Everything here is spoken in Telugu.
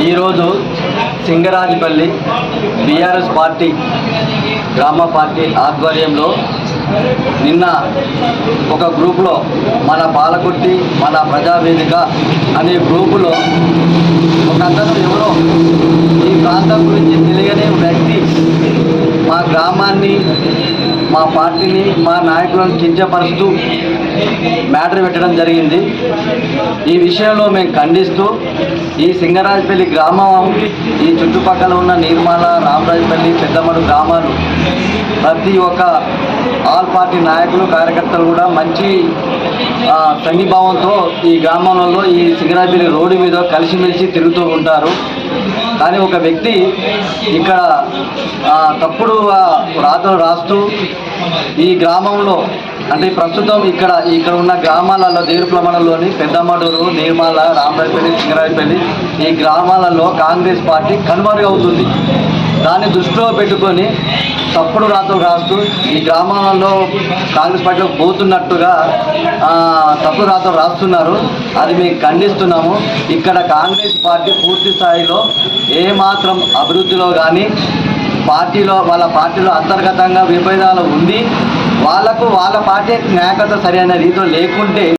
ఈరోజు సింగరాజపల్లి బీఆర్ఎస్ పార్టీ గ్రామ పార్టీ ఆధ్వర్యంలో నిన్న ఒక గ్రూపులో మన పాలకుర్తి మన ప్రజావేదిక అనే గ్రూపులో ఒకతను ఎవరో ఈ ప్రాంతం గురించి తెలియని వ్యక్తి మా గ్రామాన్ని మా పార్టీని మా నాయకులను కించపరుస్తూ మ్యాటర్ పెట్టడం జరిగింది. ఈ విషయంలో మేము ఖండిస్తూ ఈ సింగరాజపల్లి గ్రామం ఈ చుట్టుపక్కల ఉన్న నిర్మల రామరాజపల్లి పెద్దమడు గ్రామాలు ప్రతి ఒక్క ఆల్ పార్టీ నాయకులు కార్యకర్తలు కూడా మంచి సంఘీభావంతో ఈ గ్రామంలో ఈ సింగరాజపల్లి రోడ్డు మీద కలిసిమెలిసి తిరుగుతూ ఉంటారు. కానీ ఒక వ్యక్తి ఇక్కడ తప్పుడు రాతలు రాస్తూ ఈ గ్రామంలో అంటే ప్రస్తుతం ఇక్కడ ఉన్న గ్రామాలలో దేరుపుల మండలంలోని పెద్దమడూరు నిర్మల రామరాజపల్లి సింగరాజపల్లి ఈ గ్రామాలలో కాంగ్రెస్ పార్టీ కనుమరుగవుతుంది. దాన్ని దృష్టిలో పెట్టుకొని తప్పుడు రాతలు రాస్తూ ఈ గ్రామాలలో కాంగ్రెస్ పార్టీలో పోతున్నట్టుగా తప్పుడు రాతలు రాస్తున్నారు. అది మేము ఖండిస్తున్నాము. ఇక్కడ కాంగ్రెస్ పార్టీ పూర్తి స్థాయిలో ఏమాత్రం అభివృద్ధిలో కానీ వాళ్ళ పార్టీలో అంతర్గతంగా విభేదాలు ఉంది. వాళ్ళ పార్టీ నాయకత్వం సరైన రీతిలో లేకుంటే